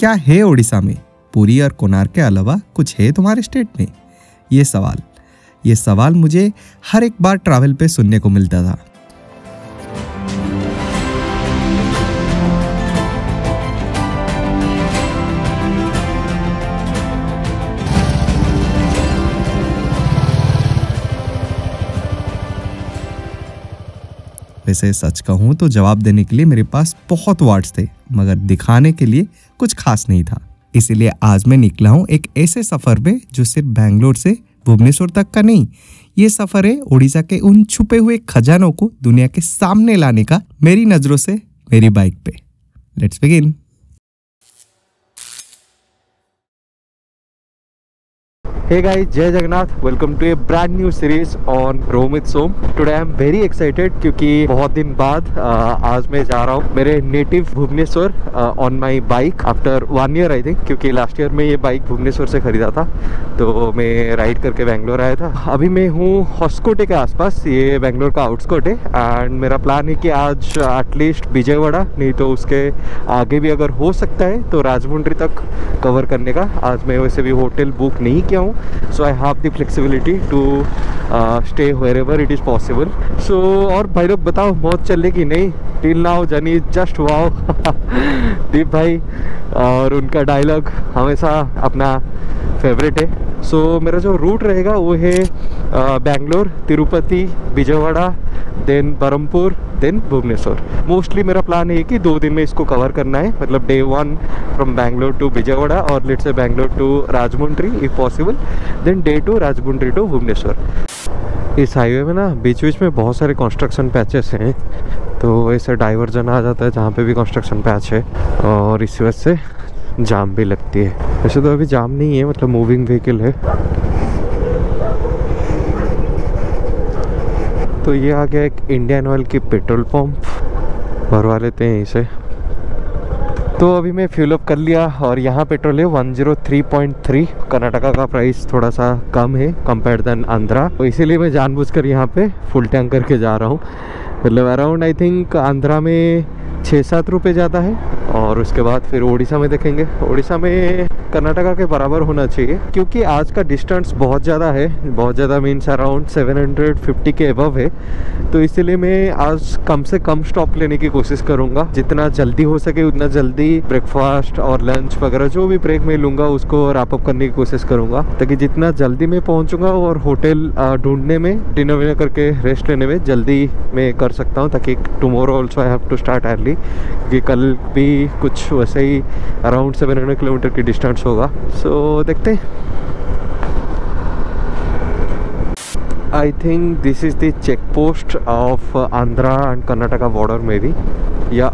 क्या है उड़ीसा में? पुरी और कोणार्क के अलावा कुछ है तुम्हारे स्टेट में? ये सवाल मुझे हर एक बार ट्रैवल पे सुनने को मिलता था। वैसे सच कहूँ तो जवाब देने के लिए मेरे पास बहुत वर्ड्स थे, मगर दिखाने के लिए कुछ खास नहीं था। इसीलिए आज मैं निकला हूँ एक ऐसे सफ़र पे जो सिर्फ बैंगलोर से भुवनेश्वर तक का नहीं, ये सफ़र है उड़ीसा के उन छुपे हुए खजानों को दुनिया के सामने लाने का, मेरी नज़रों से मेरी बाइक पे। Let's begin. Hey guys, जय Jagannath, welcome to a brand new series on roam with Som. Today I am very excited क्योंकि बहुत दिन बाद आज मैं जा रहा हूँ मेरे native Bhubaneswar on my bike after 1 year I think, क्योंकि लास्ट ईयर में ये बाइक भुवनेश्वर से खरीदा था तो मैं राइड करके बेंगलोर आया था। अभी मैं हूँ होस्कोटे के आसपास, ये बेंगलोर का आउटस्कर्ट है एंड मेरा प्लान है कि आज एटलीस्ट विजयवाड़ा, नहीं तो उसके आगे भी अगर हो सकता है तो राजमुंड्री तक कवर करने का। आज मैं वैसे भी होटल बुक नहीं किया हूँ, so I have the flexibility to stay wherever it is possible. So और भाई लोग बताओ मौत चल रही कि नहीं? Till now journey just wow. Deep भाई और उनका डायलॉग हमेशा अपना फेवरेट है। सो मेरा जो रूट रहेगा वो है Bangalore, Tirupati, Vijayawada, then Berhampur, then Bhubaneswar. Mostly मेरा प्लान है कि 2 दिन में इसको कवर करना है, मतलब day 1 from Bangalore to Vijayawada और let's say Bangalore to Rajahmundry if possible, then day 2 Rajahmundry to Bhubaneswar. इस हाईवे में ना बीच बीच में बहुत सारे कंस्ट्रक्शन पैचेस हैं, तो ऐसे डाइवर्जन आ जाता है जहाँ पे भी कंस्ट्रक्शन पैच है और इस वजह से जाम भी लगती है। वैसे तो अभी जाम नहीं है, मतलब मूविंग व्हीकल है। तो ये आ गया एक इंडियन ऑयल की पेट्रोल पंप, भरवा लेते हैं इसे। तो अभी मैं फ्यूल अप कर लिया और यहाँ पेट्रोल है 103.3। कर्नाटका का प्राइस थोड़ा सा कम है कंपेयर देन आंध्रा, तो इसीलिए मैं जानबूझकर यहाँ पे फुल टैंक करके जा रहा हूँ। मतलब अराउंड आई थिंक आंध्रा में 6-7 रुपये ज़्यादा है और उसके बाद फिर उड़ीसा में देखेंगे। उड़ीसा में कर्नाटका के बराबर होना चाहिए क्योंकि आज का डिस्टेंस बहुत ज़्यादा है, बहुत ज़्यादा मीन्स अराउंड 750 के अबव है। तो इसीलिए मैं आज कम से कम स्टॉप लेने की कोशिश करूँगा, जितना जल्दी हो सके उतना जल्दी ब्रेकफास्ट और लंच वगैरह जो भी ब्रेक में लूँगा उसको रैप अप करने की कोशिश करूँगा, ताकि जितना जल्दी मैं पहुँचूँगा और होटल ढूंढने में, डिनर विनर करके रेस्ट लेने में जल्दी मैं कर सकता हूँ, ताकि tomorrow also I have to start early, क्योंकि कल भी कुछ वैसे ही अराउंड 700 किलोमीटर की डिस्टेंस होगा। सो देखते हैं। I think this is the check post of Andhra and Karnataka border में भी, या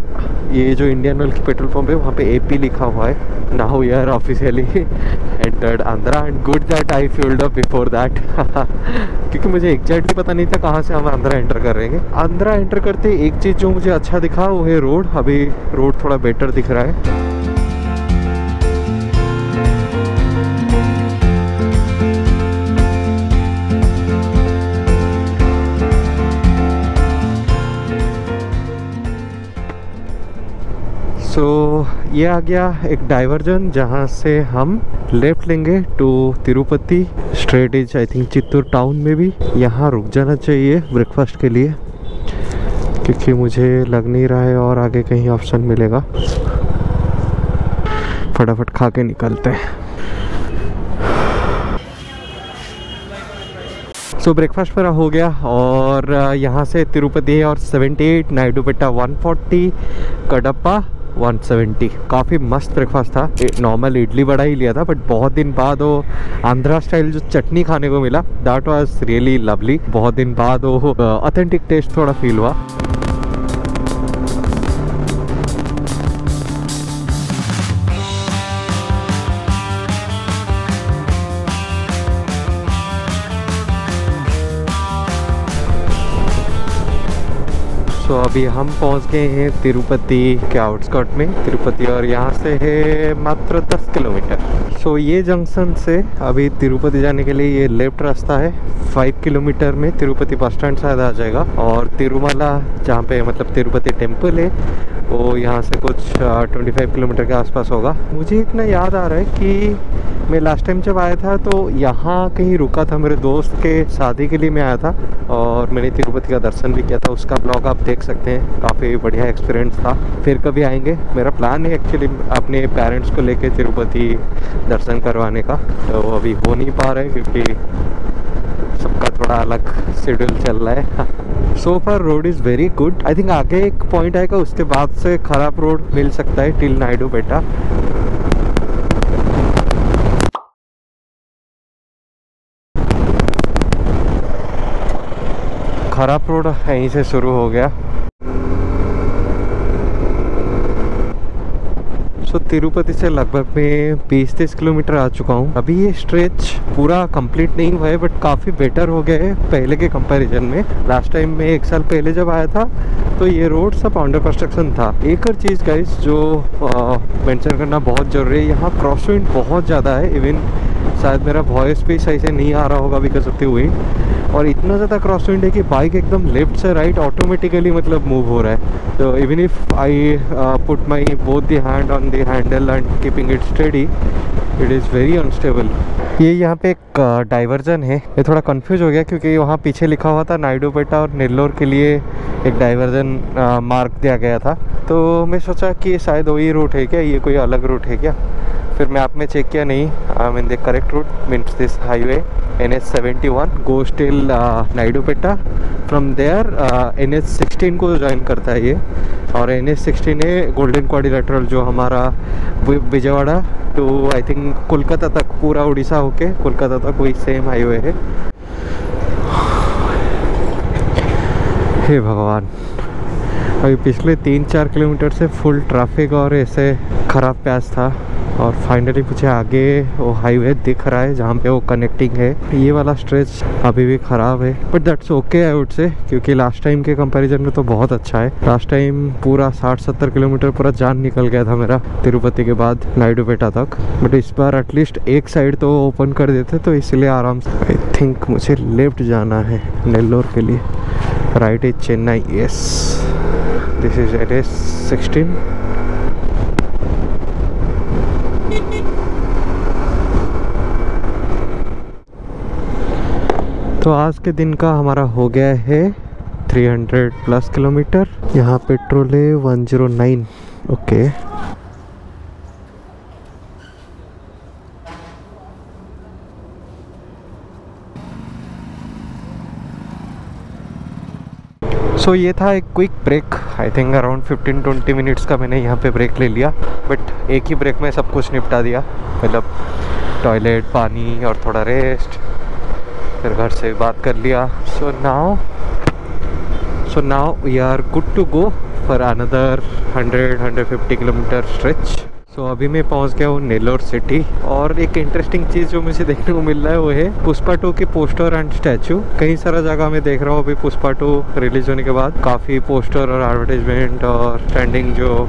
ये जो इंडियन ऑयल की पेट्रोल पंप है वहाँ पे AP लिखा हुआ है। Now we are officially entered Andhra and good that I fuelled up before that क्योंकि मुझे एग्जैक्टली पता नहीं था कहाँ से हम आंध्रा एंटर कर रहे हैं। आंध्रा एंटर करते एक चीज़ जो मुझे अच्छा दिखा वो है रोड। अभी रोड थोड़ा बेटर दिख रहा है। तो ये आ गया एक डाइवर्जन जहाँ से हम लेफ्ट लेंगे to Tirupati straight is I think Chittoor town में भी यहाँ रुक जाना चाहिए ब्रेकफास्ट के लिए, क्योंकि मुझे लग नहीं रहा है और आगे कहीं ऑप्शन मिलेगा। फटाफट खा के निकलते हैं। सो ब्रेकफास्ट मेरा हो गया और यहाँ से तिरुपति और 78, नायडूपेटा 140, कडप्पा 170। काफ़ी मस्त ब्रेकफास्ट था। नॉर्मल इडली वड़ा ही लिया था, बट बहुत दिन बाद वो आंध्रा स्टाइल जो चटनी खाने को मिला, दैट वाज रियली लवली। बहुत दिन बाद वो ऑथेंटिक टेस्ट थोड़ा फील हुआ। तो अभी हम पहुंच गए हैं तिरुपति के आउटस्कर्ट में, तिरुपति, और यहाँ से है मात्र 10 किलोमीटर। सो ये जंक्शन से अभी तिरुपति जाने के लिए ये लेफ्ट रास्ता है। 5 किलोमीटर में तिरुपति बस स्टैंड शायद आ जाएगा, और तिरुमला जहाँ पे मतलब तिरुपति टेम्पल है वो यहाँ से कुछ 25 किलोमीटर के आसपास होगा। मुझे इतना याद आ रहा है कि मैं लास्ट टाइम जब आया था तो यहाँ कहीं रुका था, मेरे दोस्त के शादी के लिए मैं आया था और मैंने तिरुपति का दर्शन भी किया था। उसका ब्लॉग आप देख सकते हैं, काफ़ी बढ़िया एक्सपीरियंस था। फिर कभी आएंगे, मेरा प्लान है एक्चुअली अपने पेरेंट्स को लेके तिरुपति दर्शन करवाने का, तो अभी हो नहीं पा रहा है क्योंकि सबका थोड़ा अलग शेड्यूल चल रहा है। So far road is very good. I think आगे एक पॉइंट आएगा, उसके बाद से खराब रोड मिल सकता है टिल नायडूपेटा। खराब रोड यहीं से शुरू हो गया। सो तिरुपति से लगभग मैं 20-30 किलोमीटर आ चुका हूँ। अभी ये स्ट्रेच पूरा कंप्लीट नहीं हुआ है बट काफ़ी बेटर हो गया है पहले के कंपैरिजन में। लास्ट टाइम मैं 1 साल पहले जब आया था तो ये रोड सब अंडर कंस्ट्रक्शन था। एक और चीज़ गाइस जो मेंशन करना बहुत ज़रूरी है, यहाँ क्रॉस विंड बहुत ज़्यादा है। इवन शायद मेरा वॉइस भी सही से नहीं आ रहा होगा बिकॉज ऑफ द विंड। और इतना ज़्यादा क्रॉस विंड है कि बाइक एकदम लेफ्ट से राइट ऑटोमेटिकली मतलब मूव हो रहा है। तो even if I put my both the hand on the handle and keeping it steady, it is very unstable. ये यहाँ पे एक डाइवर्जन है, ये थोड़ा कंफ्यूज हो गया क्योंकि वहाँ पीछे लिखा हुआ था नायडूपेटा और नेल्लोर के लिए एक डाइवर्जन मार्क दिया गया था। तो मैं सोचा कि शायद वही रूट है क्या, ये कोई अलग रूट है क्या। फिर मैं आप में चेक किया, नहीं, I mean the correct route means this highway NH71 goes till Naidupeta. From there NH16 को ज्वाइन करता है ये, और NH16 है गोल्डन क्वाड्रिलेटरल जो हमारा Vijayawada to I think Kolkata तक, पूरा उड़ीसा होके कोलकाता तक वही सेम हाईवे है। हे भगवान, अभी पिछले 3-4 किलोमीटर से फुल ट्रैफिक और ऐसे ख़राब पैच था और फाइनली मुझे आगे वो हाईवे दिख रहा है जहाँ पे वो कनेक्टिंग है। ये वाला स्ट्रेच अभी भी ख़राब है but that's okay I would से, क्योंकि लास्ट टाइम के कंपैरिजन में तो बहुत अच्छा है। लास्ट टाइम पूरा 60-70 किलोमीटर पूरा जान निकल गया था मेरा तिरुपति के बाद नायडूपेटा तक, बट इस बार एटलीस्ट एक साइड तो ओपन कर देते तो इसलिए आराम से। आई थिंक मुझे लेफ्ट जाना है नेल्लोर के लिए, right is Chennai. Yes, this is NH16। तो आज के दिन का हमारा हो गया है 300+ किलोमीटर। यहाँ पेट्रोल है 109। ओके, सो ये था एक quick break. I think around 15-20 minutes का मैंने यहाँ पे ब्रेक ले लिया, बट एक ही ब्रेक में सब कुछ निपटा दिया, मतलब टॉयलेट, पानी और थोड़ा रेस्ट, फिर घर से बात कर लिया। So now we are good to go for another 100-150 kilometre stretch. So अभी मैं पहुंच गया हूँ नेल्लोर सिटी, और एक इंटरेस्टिंग चीज़ जो मुझे देखने को मिल रहा है वो है पुष्पा 2 के पोस्टर एंड स्टैचू। कई सारा जगह मैं देख रहा हूँ अभी पुष्पा 2 रिलीज होने के बाद काफ़ी पोस्टर और एडवर्टाइजमेंट और स्टैंडिंग जो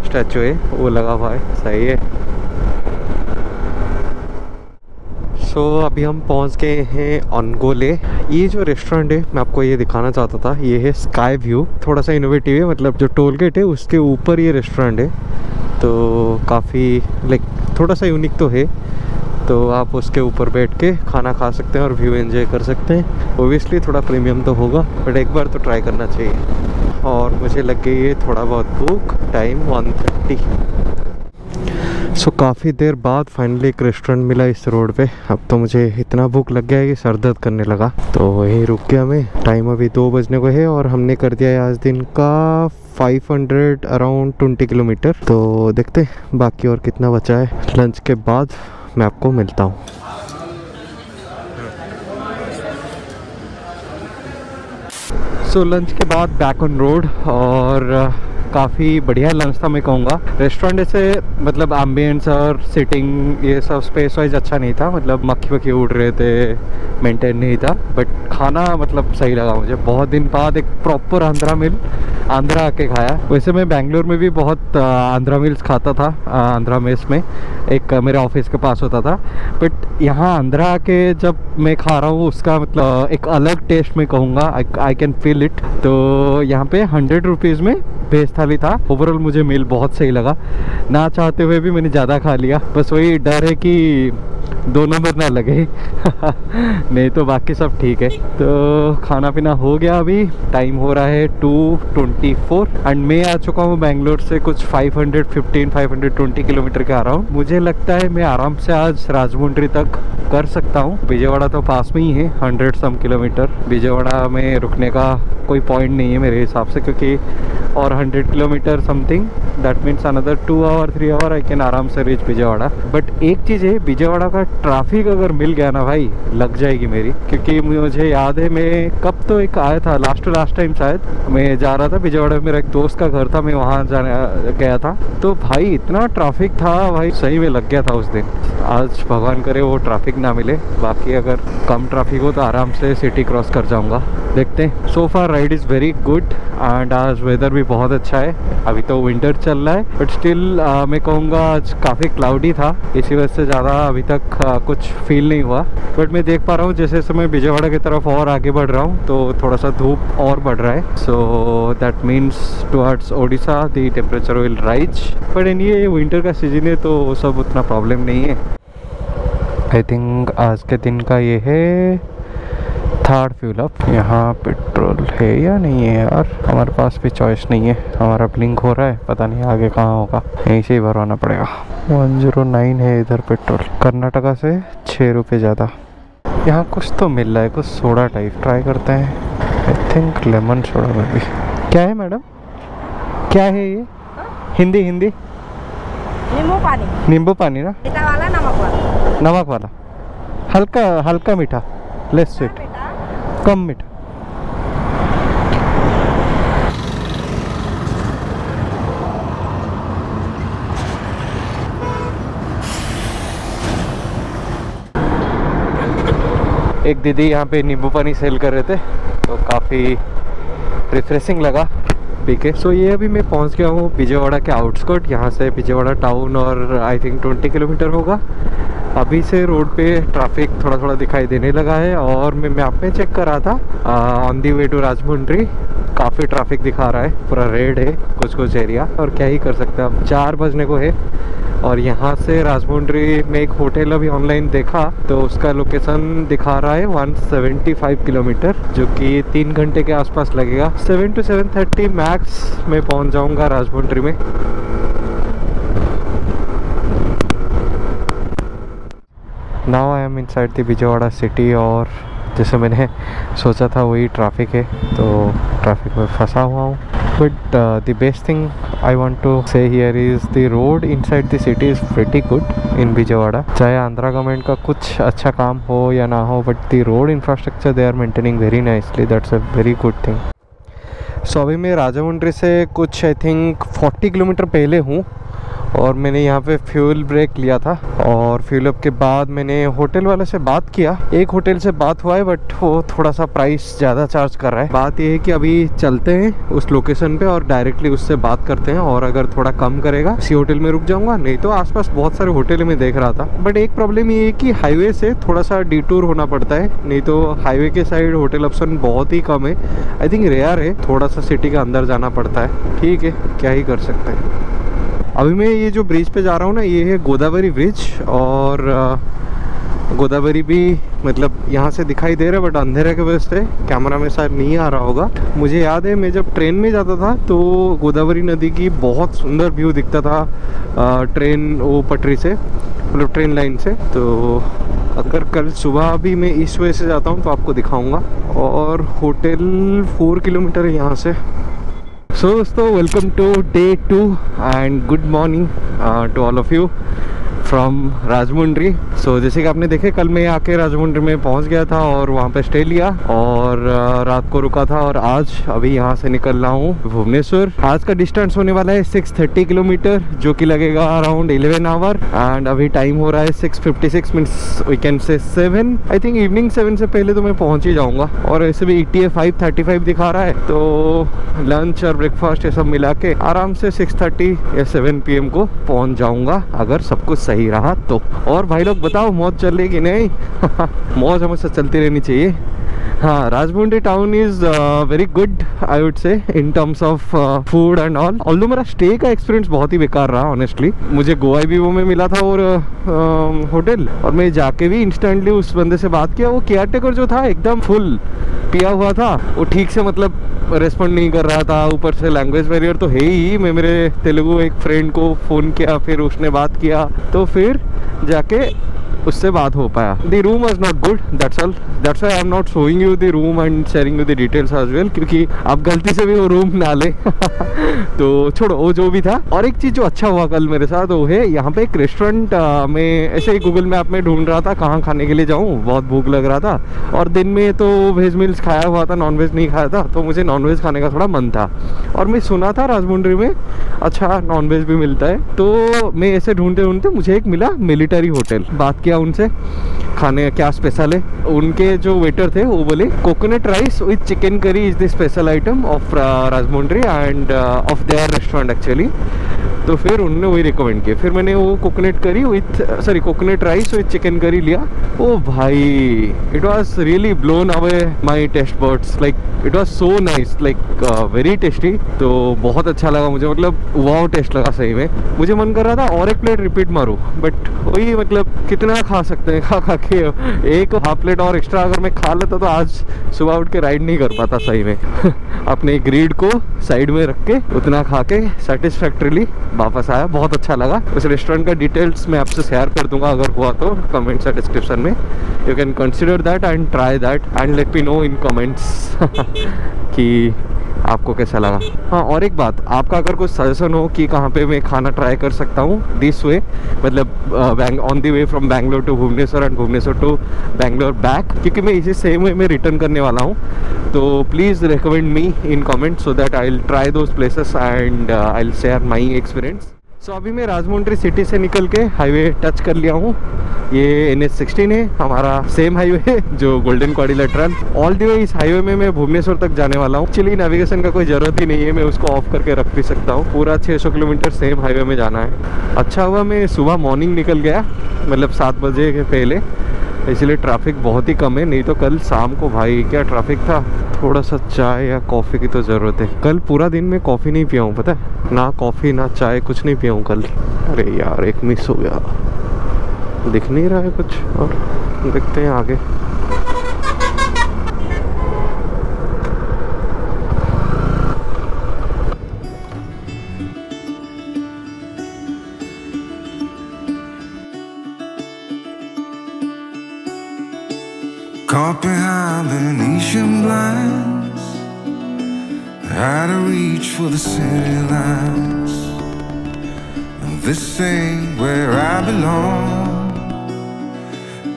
स्टैचू है वो लगा हुआ है। सही है। सो अभी हम पहुंच गए हैं ऑनगोले। ये जो रेस्टोरेंट है मैं आपको ये दिखाना चाहता था, ये है स्काई व्यू। थोड़ा सा इनोवेटिव है, मतलब जो टोल गेट है उसके ऊपर ये रेस्टोरेंट है, तो काफ़ी लाइक थोड़ा सा यूनिक तो है। तो आप उसके ऊपर बैठ के खाना खा सकते हैं और व्यू एंजॉय कर सकते हैं। ओबियसली थोड़ा प्रीमियम तो होगा बट एक बार तो ट्राई करना चाहिए। और मुझे लग गई है थोड़ा बहुत भूख, टाइम 1:30। सो काफ़ी देर बाद फाइनली एक रेस्टोरेंट मिला इस रोड पे। अब तो मुझे इतना भूख लग गया है कि सर दर्द करने लगा, तो वहीं रुक गया मैं। टाइम अभी 2 बजने को है और हमने कर दिया है आज दिन का 500 अराउंड 20 किलोमीटर। तो देखते हैं बाकी और कितना बचा है। लंच के बाद मैं आपको मिलता हूँ। सो लंच के बाद बैक ऑन रोड, और काफ़ी बढ़िया लंच था मैं कहूँगा। रेस्टोरेंट ऐसे मतलब एम्बियंस और सिटिंग ये सब स्पेस वाइज अच्छा नहीं था, मतलब मक्खी वक्खी उड़ रहे थे, मेंटेन नहीं था, बट खाना मतलब सही लगा मुझे। बहुत दिन बाद एक प्रॉपर आंध्रा आके खाया। वैसे मैं बेंगलोर में भी बहुत आंध्रा मील्स खाता था, आंध्रा मेस में एक मेरे ऑफिस के पास होता था, बट यहाँ आंध्रा आके जब मैं खा रहा हूँ उसका मतलब एक अलग टेस्ट मैं कहूँगा, आई कैन फील इट। तो यहाँ पे 100 रुपीज़ में वेज थाली था। ओवरऑल मुझे मील बहुत सही लगा, ना चाहते हुए भी मैंने ज़्यादा खा लिया। बस वही डर है कि 2 नंबर ना लगे नहीं तो बाकी सब ठीक है। तो खाना पीना हो गया, अभी टाइम हो रहा है 2:24 एंड मैं आ चुका हूँ बेंगलोर से कुछ 520 किलोमीटर के अराउंड। मुझे लगता है मैं आराम से आज राजमुंड्री तक कर सकता हूँ। विजयवाड़ा तो पास में ही है, 100 सम किलोमीटर। विजयवाड़ा में रुकने का कोई पॉइंट नहीं है मेरे हिसाब से, क्योंकि और 100 kilometre something, that means another 2 hour 3 hour I can आराम से रीच विजयवाड़ा। बट एक चीज़ है, विजयवाड़ा का ट्रैफिक अगर मिल गया ना भाई, लग जाएगी मेरी। क्योंकि मुझे याद है मैं कब तो एक आया था लास्ट टाइम, शायद मैं जा रहा था विजयवाड़ा में, मेरा एक दोस्त का घर था, मैं वहाँ जाने गया था। तो भाई इतना ट्रैफिक था भाई, सही में लग गया था उस दिन। आज भगवान करे वो ट्रैफिक ना मिले, बाकी अगर कम ट्रैफिक हो तो आराम से सिटी क्रॉस कर जाऊँगा। देखते हैं। So far ride is very good and आज वेदर भी बहुत अच्छा है। अभी तो विंटर चल रहा है बट स्टिल मैं कहूँगा आज काफ़ी क्लाउडी था, इसी वजह से ज़्यादा अभी तक कुछ फील नहीं हुआ। बट मैं देख पा रहा हूँ जैसे जैसे मैं विजयवाड़ा की तरफ और आगे बढ़ रहा हूँ तो थोड़ा सा धूप और बढ़ रहा है। So that means towards Odisha the temperature will rise. But ये विंटर का सीजन है तो वो सब उतना प्रॉब्लम नहीं है। आई थिंक आज के दिन का ये है 3rd फ्यूल अप। यहाँ पेट्रोल है या नहीं है यार, हमारे पास भी चॉइस नहीं है। हमारा ब्लिंक हो रहा है, पता नहीं आगे कहाँ होगा, यहीं से ही भरवाना पड़ेगा। 109 है इधर पेट्रोल, कर्नाटका से 6 रुपये ज़्यादा। यहाँ कुछ तो मिल रहा है, कुछ सोडा टाइप, ट्राई करते हैं। आई थिंक लेमन सोडा में भी। क्या है मैडम, क्या है ये? हिंदी नींबू पानी। नींबू पानी ना, मीठा वाला नमक वाला? नमक वाला, हल्का मीठा, लेस स्वीट, कम मीठा। एक दीदी यहाँ पे नींबू पानी सेल कर रहे थे तो काफ़ी रिफ्रेशिंग लगा पी के। सो ये अभी मैं पहुँच गया हूँ विजयवाड़ा के आउटस्कर्ट। यहाँ से विजयवाड़ा टाउन और आई थिंक 20 किलोमीटर होगा। अभी से रोड पे ट्रैफिक थोड़ा थोड़ा दिखाई देने लगा है और मैं मैप में चेक कर रहा था ऑन दी वे टू राजमुंड्री काफ़ी ट्रैफिक दिखा रहा है, पूरा रेड है कुछ एरिया। और क्या ही कर सकते हैं, अब 4 बजने को है। और यहाँ से राजमुंड्री में एक होटल अभी ऑनलाइन देखा तो उसका लोकेशन दिखा रहा है 175 किलोमीटर, जो कि 3 घंटे के आसपास लगेगा। 7 to 7:30 मैक्स में पहुँच जाऊँगा राजमुंड्री में। Now I am inside the Vijayawada city और जैसे मैंने सोचा था वही ट्रैफिक है, तो ट्रैफिक में फंसा हुआ हूँ। But the best thing I want to say here is the road inside the city is pretty good in Vijayawada. चाहे आंध्रा गवर्नमेंट का कुछ अच्छा काम हो या ना हो, but the road infrastructure they are maintaining very nicely, that's a very good thing. So अभी मैं राजमुंड्री से कुछ आई थिंक 40 किलोमीटर पहले हूँ और मैंने यहाँ पे फ्यूल ब्रेक लिया था और फ्यूल अप के बाद मैंने होटल वाले से बात किया। एक होटल से बात हुआ है बट वो थोड़ा सा प्राइस ज़्यादा चार्ज कर रहा है। बात ये है कि अभी चलते हैं उस लोकेशन पे और डायरेक्टली उससे बात करते हैं और अगर थोड़ा कम करेगा इसी होटल में रुक जाऊंगा, नहीं तो आसपास बहुत सारे होटल में देख रहा था। बट एक प्रॉब्लम ये है कि हाईवे से थोड़ा सा डिटूर होना पड़ता है, नहीं तो हाईवे के साइड होटल ऑप्शन बहुत ही कम है। आई थिंक रेयर है, थोड़ा सा सिटी के अंदर जाना पड़ता है। ठीक है, क्या ही कर सकते हैं। अभी मैं ये जो ब्रिज पे जा रहा हूँ ना, ये है गोदावरी ब्रिज और गोदावरी भी मतलब यहाँ से दिखाई दे रहा है बट अंधेरे की वजह से कैमरा में शायद नहीं आ रहा होगा। मुझे याद है मैं जब ट्रेन में जाता था तो गोदावरी नदी की बहुत सुंदर व्यू दिखता था ट्रेन वो पटरी से, मतलब ट्रेन लाइन से। तो अगर कल सुबह भी मैं इस वजह से जाता हूँ तो आपको दिखाऊँगा। और होटल 4 किलोमीटर है यहाँ से। सो दोस्तों, welcome to day 2 and good morning to all of you from Rajahmundry. So जैसे कि आपने देखे कल मैं आके राजमुंड्री में पहुंच गया था और वहां पे स्टे लिया और रात को रुका था और आज अभी यहां से निकल रहा हूं भुवनेश्वर। आज का डिस्टेंस होने वाला है 630 किलोमीटर, जो कि लगेगा अराउंड 11 आवर। एंड अभी टाइम हो रहा है 6:56 minutes, we can say 7। I think evening 7 से पहले तो मैं पहुंच ही जाऊंगा। और ऐसे भी ETA 5:35 दिखा रहा है, तो लंच और ब्रेकफास्ट ये सब मिला के आराम से 6:30 या 7 PM को पहुंच जाऊंगा अगर सब कुछ सही सही रहा तो। और भाई लोग बताओ, मौज चल रही कि नहीं? मौज हमेशा चलती रहनी चाहिए। हाँ, Rajahmundry town is very good I would say in terms of food and all. Although मेरा स्टे का एक्सपीरियंस बहुत ही बेकार रहा ऑनेस्टली। मुझे गोवा भी वो में मिला था और होटल, और मैं जाके भी इंस्टेंटली उस बंदे से बात किया। वो केयर टेकर जो था एकदम फुल पिया हुआ था, वो ठीक से मतलब रेस्पॉन्ड नहीं कर रहा था। ऊपर से लैंग्वेज बैरियर तो है ही। मैं मेरे तेलुगु एक फ्रेंड को फ़ोन किया, फिर उसने बात किया, तो फिर जाके उससे बात हो पाया। The room was not good, that's all. That's why I am not showing you the room and sharing you the details as well, क्योंकि आप गलती से भी वो रूम ना ले। तो छोड़ो, वो जो भी था। और एक चीज़ जो अच्छा हुआ कल मेरे साथ, वो है यहाँ पे एक रेस्टोरेंट में ऐसे ही गूगल मैप में ढूंढ रहा था कहाँ खाने के लिए जाऊँ, बहुत भूख लग रहा था। और दिन में तो वेज मील्स खाया हुआ था, नॉन वेज नहीं खाया था, तो मुझे नॉन वेज खाने का थोड़ा मन था। और मैं सुना था राजमुंड्री में अच्छा नॉन वेज भी मिलता है, तो मैं ऐसे ढूंढते ढूंढते मुझे एक मिला मिलिट्री होटल। बात किया उनसे, खाने क्या स्पेशल है। उनके जो वेटर थे वो बोले coconut rice with chicken curry is the special item of Rajahmundry and of their restaurant actually. तो फिर उन्होंने वही रिकमेंड किया। फिर मैंने वो कोकोनट राइस विथ चिकन करी लिया। ओ भाई, it was really blown away my taste buds, like it was so nice, like very tasty. तो बहुत अच्छा लगा मुझे, मतलब वाव टेस्ट लगा सही में। मुझे मन कर रहा था और एक प्लेट रिपीट मारूं, बट वही मतलब कितना खा सकते हैं, खा के एक हाफ प्लेट और एक्स्ट्रा अगर मैं खा लेता तो आज सुबह उठ के राइड नहीं कर पाता सही में। अपने ग्रीड को साइड में रख के उतना खा के सेटिस्फैक्टरीली वापस आया। बहुत अच्छा लगा। उस रेस्टोरेंट का डिटेल्स मैं आपसे शेयर कर दूंगा अगर हुआ तो कमेंट्स या डिस्क्रिप्शन में। You can consider that and try that and let me know in comments कि आपको कैसा लगा। हाँ, और एक बात, आपका अगर कोई सजेशन हो कि कहाँ पे मैं खाना ट्राई कर सकता हूँ दिस वे, मतलब on the way from Bangalore to Bhubaneswar and Bhubaneswar to Bangalore back, क्योंकि मैं इसी सेम वे में रिटर्न करने वाला हूँ, तो please recommend me in comment so that I will try those places and I will share my experience. So अभी मैं राजमुंड्री सिटी से निकल के हाईवे टच कर लिया हूँ। ये NH16 है हमारा सेम हाईवे जो golden quadrilateral. All the way इस हाईवे में मैं भुवनेश्वर तक जाने वाला हूँ। एक्चुअली नेविगेशन का कोई ज़रूरत ही नहीं है, मैं उसको ऑफ करके रख भी सकता हूँ। पूरा 600 किलोमीटर सेम हाईवे में जाना है। अच्छा हुआ मैं सुबह मॉर्निंग निकल गया, मतलब 7 बजे के पहले, इसलिए ट्रैफिक बहुत ही कम है। नहीं तो कल शाम को भाई क्या ट्रैफिक था। थोड़ा सा चाय या कॉफ़ी की तो ज़रूरत है। कल पूरा दिन में कॉफ़ी नहीं पिया हूँ, पता है, ना कॉफ़ी ना चाय, कुछ नहीं पिया हूँ कल। अरे यार, एक मिस हो गया, दिख नहीं रहा है कुछ। और देखते हैं आगे। Caught behind Venetian blinds, had to reach for the city lights. This ain't where I belong.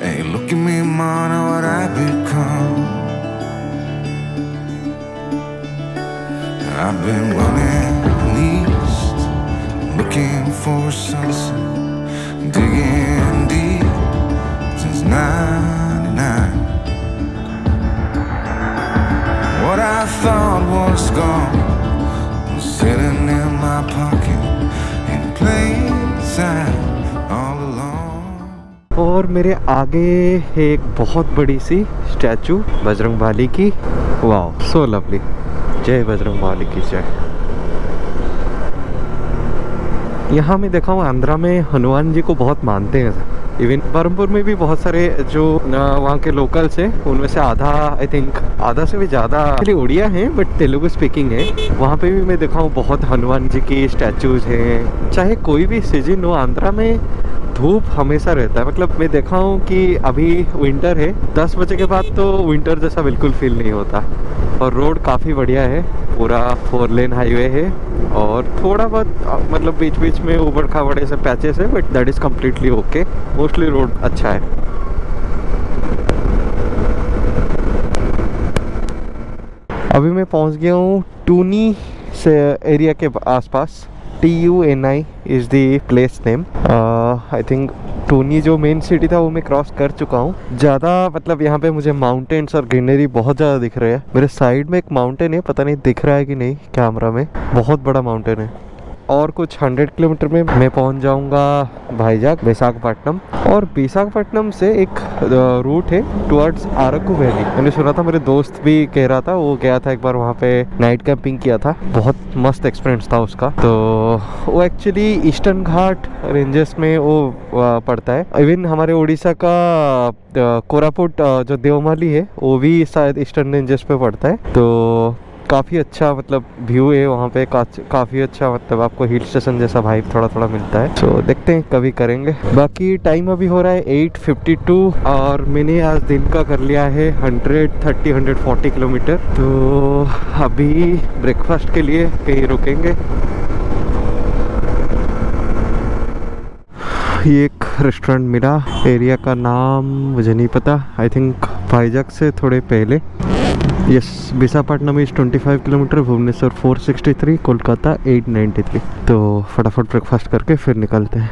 Hey, look at me, man, what I've become. I've been running east, looking for a sunset, digging deep since '99. What I thought was gone was sitting in my pocket in plain sight all along. और मेरे आगे है एक बहुत बड़ी सी statue Bajrangbali की। वाह, so lovely. जय बजरंगबली की जय। यहाँ मैं देखा हूँ आंध्रा में हनुमान जी को बहुत मानते हैं। इवन बरहमपुर में भी बहुत सारे जो वहाँ के लोकल्स हैं, उनमें से आधा, आई थिंक आधा से भी ज़्यादा उड़िया हैं बट तेलुगु स्पीकिंग है। वहाँ पे भी मैं देखा हूँ बहुत हनुमान जी की स्टैचूज हैं। चाहे कोई भी सीजन हो, आंध्रा में धूप हमेशा रहता है। मतलब मैं देखा हूँ कि अभी विंटर है, 10 बजे के बाद तो विंटर जैसा बिल्कुल फील नहीं होता। और रोड काफ़ी बढ़िया है, पूरा 4 लेन हाईवे है और थोड़ा बहुत मतलब बीच बीच में ऊबड़ खाबड़ ऐसे पैचेस है, but that is completely okay. Mostly road अच्छा है। अभी मैं पहुंच गया हूँ टूनी से एरिया के आसपास। TUNI is the place name. I think Tuni जो मेन सिटी था वो मैं क्रॉस कर चुका हूँ। ज़्यादा मतलब यहाँ पे मुझे माउंटेन्स और ग्रीनरी बहुत ज़्यादा दिख रहे हैं। मेरे साइड में एक माउंटेन है, पता नहीं दिख रहा है कि नहीं कैमरा में, बहुत बड़ा माउंटेन है। और कुछ 100 किलोमीटर में मैं पहुँच जाऊँगा भाईजाग विशाखापट्टनम, और विशाखापट्टनम से एक रूट है टुवर्ड्स अराकू वैली। मैंने सुना था, मेरे दोस्त भी कह रहा था, वो गया था एक बार वहाँ पे, नाइट कैंपिंग किया था, बहुत मस्त एक्सपीरियंस था उसका। तो वो एक्चुअली ईस्टर्न घाट रेंजेस में वो पड़ता है। इवन हमारे उड़ीसा का कोरापुट जो देवमाली है वो भी शायद ईस्टर्न रेंजेस पे पड़ता है। तो काफ़ी अच्छा मतलब व्यू है वहाँ पे, काफ़ी अच्छा मतलब आपको हिल स्टेशन जैसा वाइब थोड़ा थोड़ा मिलता है। तो देखते हैं कभी करेंगे। बाकी टाइम अभी हो रहा है 8:52 और मैंने आज दिन का कर लिया है 140 किलोमीटर। तो अभी ब्रेकफास्ट के लिए कहीं रुकेंगे। ये एक रेस्टोरेंट मिला, एरिया का नाम मुझे नहीं पता, आई थिंक भाईजाग से थोड़े पहले। Yes, Visakhapatnam is 25 kilometre, Bhubaneswar 463, Kolkata 893। तो फटाफट ब्रेकफास्ट करके फिर निकलते हैं।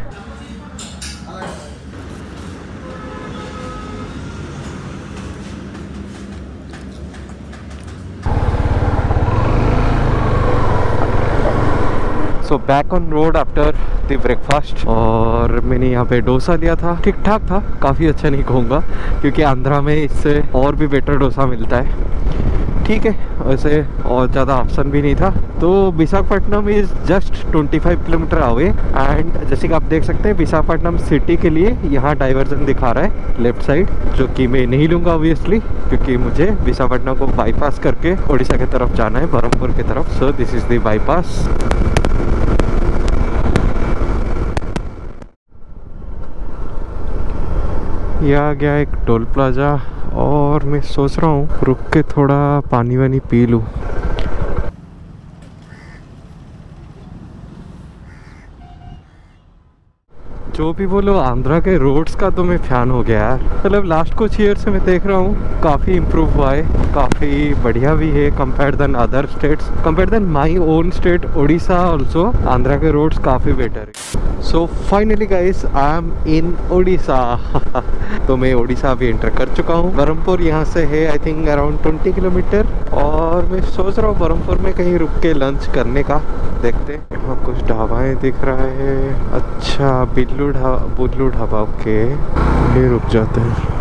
So back on road after the breakfast. और मैंने यहाँ पे डोसा लिया था, ठीक ठाक था, काफ़ी अच्छा नहीं कहूँगा क्योंकि आंध्रा में इससे और भी बेटर डोसा मिलता है। ठीक है, वैसे और ज़्यादा ऑप्शन भी नहीं था। तो Visakhapatnam is just 25 kilometre away and जैसे कि आप देख सकते हैं विशाखापट्टनम सिटी के लिए यहाँ डाइवर्जन दिखा रहा है लेफ्ट साइड, जो कि मैं नहीं लूँगा ऑब्वियसली क्योंकि मुझे विशाखापट्टनम को बाईपास करके उड़ीसा की तरफ जाना है, बरहमपुर की तरफ। So this is the bypass. ये आ गया एक टोल प्लाजा और मैं सोच रहा हूँ रुक के थोड़ा पानी वानी पी लूँ। जो भी बोलो, आंध्रा के रोड्स का तो मैं फैन हो गया यार। मतलब लास्ट कुछ ईयर से मैं देख रहा हूँ काफ़ी इम्प्रूव हुआ है, काफ़ी बढ़िया भी है compare then other states, compare then my own state Odisha also. Andhra के रोड्स काफ़ी बेटर है। So finally guys I am in Odisha. तो मैं उड़ीसा भी एंटर कर चुका हूँ। बरहमपुर यहाँ से है आई थिंक अराउंड 20 किलोमीटर और मैं सोच रहा हूँ बरहमपुर में कहीं रुक के लंच करने का। देखते हैं, यहाँ कुछ ढाबाएँ दिख रहा है। अच्छा, बुल्लू ढाबा, ओके, ये रुक जाते हैं।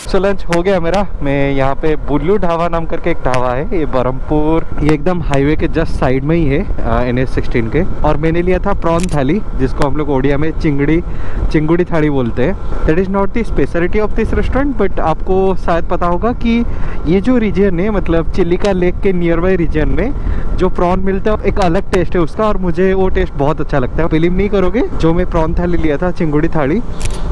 सो लंच हो गया मेरा। मैं यहाँ पे बुल्लू ढाबा नाम करके एक ढाबा है, ये बरहमपुर, ये एकदम हाईवे के जस्ट साइड में ही है, NH16 के। और मैंने लिया था प्रॉन थाली, जिसको हम लोग ओडिया में चिंगुड़ी थाली बोलते हैं। That is not the speciality of this restaurant, but आपको शायद पता होगा कि ये जो रीजन है, मतलब चिलिका लेक के नियर बाई रीजन में जो प्रॉन मिलता है एक अलग टेस्ट है उसका, और मुझे वो टेस्ट बहुत अच्छा लगता है। बिलीव नहीं करोगे, जो मैं प्रॉन थाली लिया था, चिंगुड़ी थाली,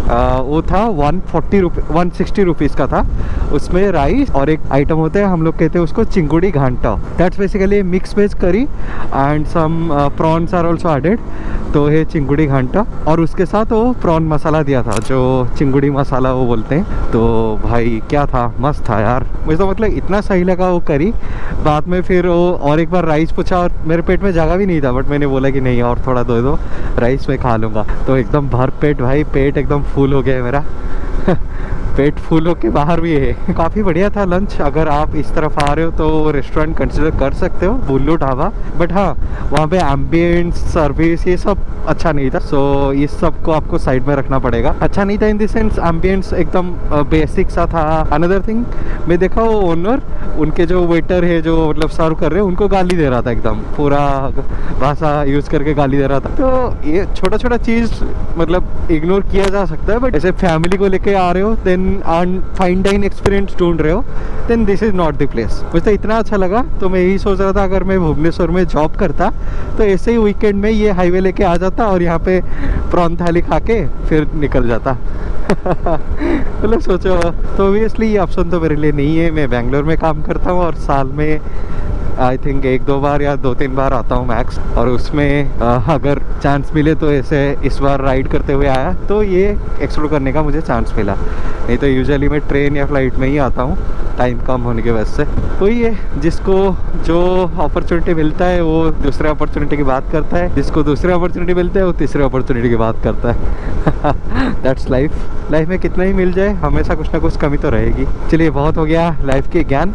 वो था 160 रुपीज़ का था। उसमें राइस और एक आइटम होता है, हम लोग कहते हैं उसको chingudi ghanta. That's basically mix veg curry and some prawns are also added. तो है चिंगुड़ी घंटा और उसके साथ वो प्रॉन मसाला दिया था, जो चिंगुड़ी मसाला वो बोलते हैं। तो भाई क्या था, मस्त था यार। मुझे तो मतलब इतना सही लगा वो करी। बाद में फिर वो और एक बार राइस पूछा और मेरे पेट में जगह भी नहीं था, बट मैंने बोला कि नहीं और थोड़ा दो राइस में खा लूँगा। तो एकदम भर पेट भाई, पेट एकदम फुल हो गया है मेरा। पेट फुल हो के बाहर भी है। काफ़ी बढ़िया था लंच। अगर आप इस तरफ आ रहे हो तो रेस्टोरेंट कंसिडर कर सकते हो, बुल्लू ढाबा। बट हाँ, वहाँ पे एम्बियंस, सर्विस, ये सब अच्छा नहीं था। सो इस सब को आपको साइड में रखना पड़ेगा। अच्छा नहीं था इन द सेंस एम्बियंस एकदम बेसिक सा था। अनदर थिंग, मैं देखा वो ओनर, उनके जो वेटर है जो मतलब सर्व कर रहे हैं, उनको गाली दे रहा था, एकदम पूरा भाषा यूज़ करके गाली दे रहा था। तो ये छोटा छोटा चीज़ मतलब इग्नोर किया जा सकता है, बट ऐसे फैमिली को लेके आ रहे हो, देन फाइन डाइन एक्सपीरियंस ढूंढ रहे हो, then this is not the place. मुझे तो इतना अच्छा लगा, तो मैं यही सोच रहा था अगर मैं भुवनेश्वर में जॉब करता तो ऐसे ही वीकेंड में ये हाईवे लेके आ जाता और यहाँ पे प्रॉन थाली खा के फिर निकल जाता। मतलब सोचो। तो ऑब्वियसली ये ऑप्शन तो मेरे लिए नहीं है। मैं बेंगलोर में काम करता हूँ और साल में आई थिंक 1-2 बार या 2-3 बार आता हूँ मैक्स। और उसमें अगर चांस मिले तो ऐसे इस बार राइड करते हुए आया तो ये एक्सप्लोर करने का मुझे चांस मिला। नहीं तो यूजुअली मैं ट्रेन या फ्लाइट में ही आता हूँ, टाइम कम होने की वजह से। वही है, जिसको जो अपॉर्चुनिटी मिलता है वो दूसरे अपॉर्चुनिटी की बात करता है, जिसको दूसरे अपॉर्चुनिटी मिलता है वो तीसरे अपॉर्चुनिटी की बात करता है। दैट्स लाइफ में कितना ही मिल जाए, हमेशा कुछ ना कुछ कमी तो रहेगी। चलिए, बहुत हो गया लाइफ के ज्ञान।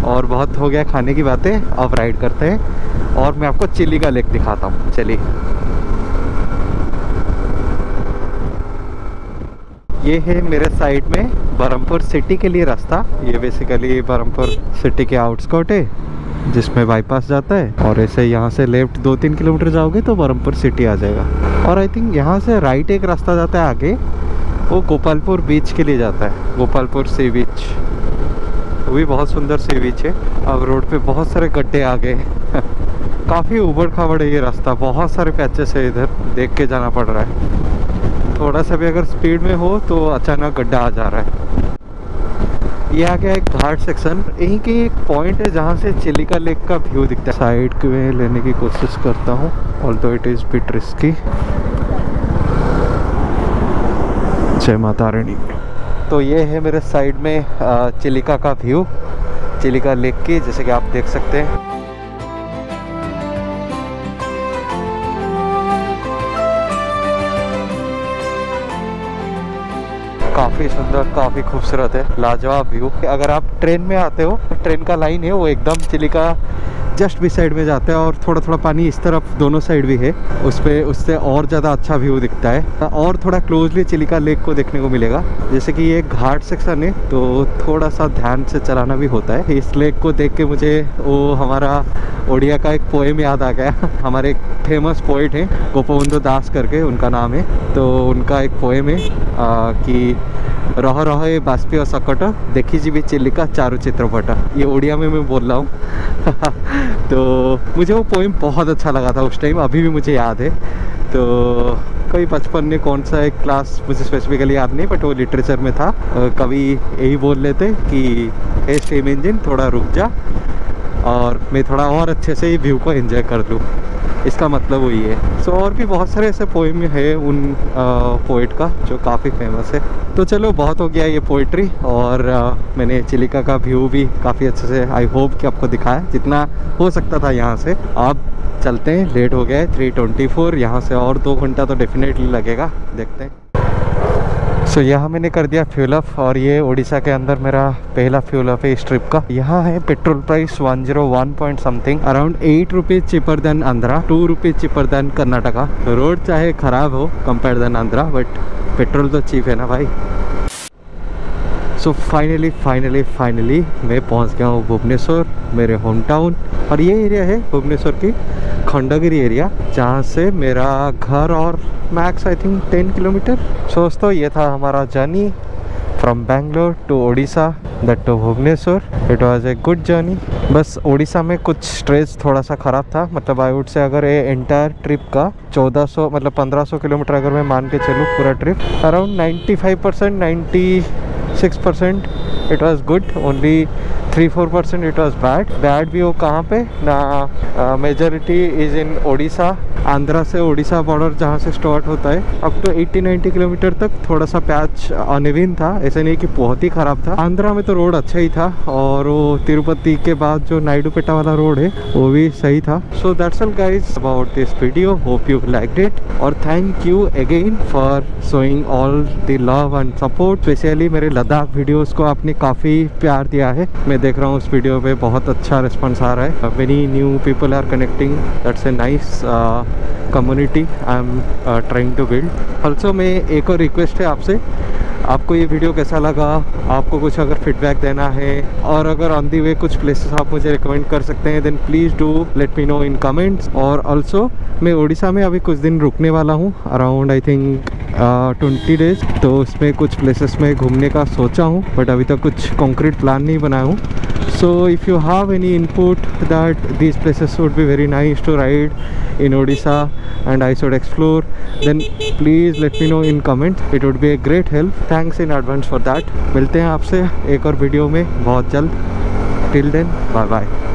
और बहुत हो गया खाने की बातें, अब राइड करते हैं और मैं आपको चिलिका लेक दिखाता हूँ। चलिए, ये है मेरे साइड में बरहमपुर सिटी के लिए रास्ता। ये बेसिकली बरहमपुर सिटी के आउटस्कर्ट है जिसमें बाईपास जाता है, और ऐसे यहाँ से लेफ्ट 2-3 किलोमीटर जाओगे तो बरहमपुर सिटी आ जाएगा। और आई थिंक यहाँ से राइट एक रास्ता जाता है आगे, वो गोपालपुर बीच के लिए जाता है, गोपालपुर सी बीच। वो भी बहुत सुंदर सी बीच है। अब रोड पे बहुत सारे गड्ढे आ गए काफ़ी उबड़ खाबड़ है ये रास्ता, बहुत सारे पैचेस है, इधर देख के जाना पड़ रहा है। थोड़ा सा भी अगर स्पीड में हो तो अचानक गड्ढा आ जा रहा है। ये आ गया एक घाट सेक्शन, यहीं की एक पॉइंट है जहाँ से चिलिका लेक का व्यू दिखता है। साइड में लेने की कोशिश करता हूँ, although it is bit risky. जय माता रानी। तो ये है मेरे साइड में चिलिका का व्यू, चिलिका लेक की, जैसे कि आप देख सकते हैं। काफ़ी सुंदर, काफ़ी खूबसूरत है, लाजवाब व्यू। अगर आप ट्रेन में आते हो, ट्रेन का लाइन है वो एकदम चिलिका जस्ट भी साइड में जाता है, और थोड़ा थोड़ा पानी इस तरफ दोनों साइड भी है, उस पर उससे और ज़्यादा अच्छा व्यू दिखता है और थोड़ा क्लोजली चिलिका लेक को देखने को मिलेगा। जैसे कि ये घाट सेक्शन है तो थोड़ा सा ध्यान से चलाना भी होता है। इस लेक को देख के मुझे वो हमारा ओडिया का एक पोएम याद आ गया हमारे एक फेमस पोइट हैं गोपबंधु दास करके उनका नाम है, तो उनका एक पोएम है कि रह रहे बाष्पी और सकट देखी जी भी चिलिका चारु चित्रपट। ये उड़िया में मैं बोल रहा हूँ तो मुझे वो पोएम बहुत अच्छा लगा था उस टाइम, अभी भी मुझे याद है। तो कभी बचपन में कौन सा एक क्लास मुझे स्पेसिफिकली याद नहीं, बट वो लिटरेचर में था। कभी यही बोल लेते कि हे स्टीम इंजन थोड़ा रुक जा और मैं थोड़ा और अच्छे से ये व्यू को एंजॉय कर लूँ, इसका मतलब वही है। सो और भी बहुत सारे ऐसे पोएम है उन पोइट का जो काफ़ी फेमस है। तो चलो, बहुत हो गया ये पोइट्री, और मैंने चिलिका का व्यू भी काफ़ी अच्छे से आई होप कि आपको दिखाया जितना हो सकता था यहाँ से। अब चलते हैं, लेट हो गया है 3:24, यहाँ से और 2 घंटा तो डेफिनेटली लगेगा, देखते हैं। सो यहाँ मैंने कर दिया फ्यूल अप, और ये उड़ीसा के अंदर मेरा पहला फ्यूल अप है इस ट्रिप का। यहाँ है petrol price 101 point something, around 8 rupees cheaper than Andhra, 2 rupees cheaper than Karnataka. Road चाहे ख़राब हो compare than Andhra, but petrol तो चीप है ना भाई। सो फाइनली मैं पहुँच गया हूँ भुवनेश्वर, मेरे होम टाउन। और ये एरिया है भुवनेश्वर की खंडगिरी एरिया, जहाँ से मेरा घर और मैक्स आई थिंक 10 किलोमीटर। सो दोस्तों, ये था हमारा journey from Bangalore to Odisha, that to Bhubaneswar. It was a good journey. बस उड़ीसा में कुछ स्ट्रेच थोड़ा सा ख़राब था, मतलब आई वुड से अगर ये एंटायर ट्रिप का 1400 मतलब 1500 किलोमीटर अगर मैं मान के चलूँ पूरा trip, around 95% 96% it was good, only 3-4% it was bad भी। वो कहाँ पे ना, majority is in Odisha, Andhra से उड़ीसा बॉर्डर जहाँ से स्टार्ट होता है अप टू 80-90 किलोमीटर तक थोड़ा सा पैच अनइवन था, ऐसे नहीं कि बहुत ही ख़राब था। आंध्रा में तो रोड अच्छा ही था, और वो तिरुपति के बाद जो नायडूपेटा वाला रोड है वो भी सही था। So that's all guys about this video, hope you liked it, और thank you again for showing all the love and support. Specially मेरे लद्दाख वीडियोज़ को आपने काफ़ी प्यार दिया है, मैं देख रहा हूँ उस वीडियो पे बहुत अच्छा रिस्पॉन्स आ रहा है। Many new people are connecting, that's a nice community I am trying to build. Also मैं एक और रिक्वेस्ट है आपसे, आपको ये वीडियो कैसा लगा, आपको कुछ अगर फीडबैक देना है, और अगर ऑन दी वे कुछ प्लेसेस आप मुझे रिकमेंड कर सकते हैं, then please do let me know in comments. और ऑल्सो मैं उड़ीसा में अभी कुछ दिन रुकने वाला हूँ, अराउंड आई थिंक 20 डेज, तो उसमें कुछ प्लेसेस में घूमने का सोचा हूँ, बट अभी तक कुछ कॉन्क्रीट प्लान नहीं बनाया हूँ। So if you have any input that these places would be very nice to ride in Odisha and I should explore, then please let me know in comments. It would be a great help. Thanks in advance for that. मिलते हैं आपसे एक और video में बहुत जल्द. Till then, bye bye.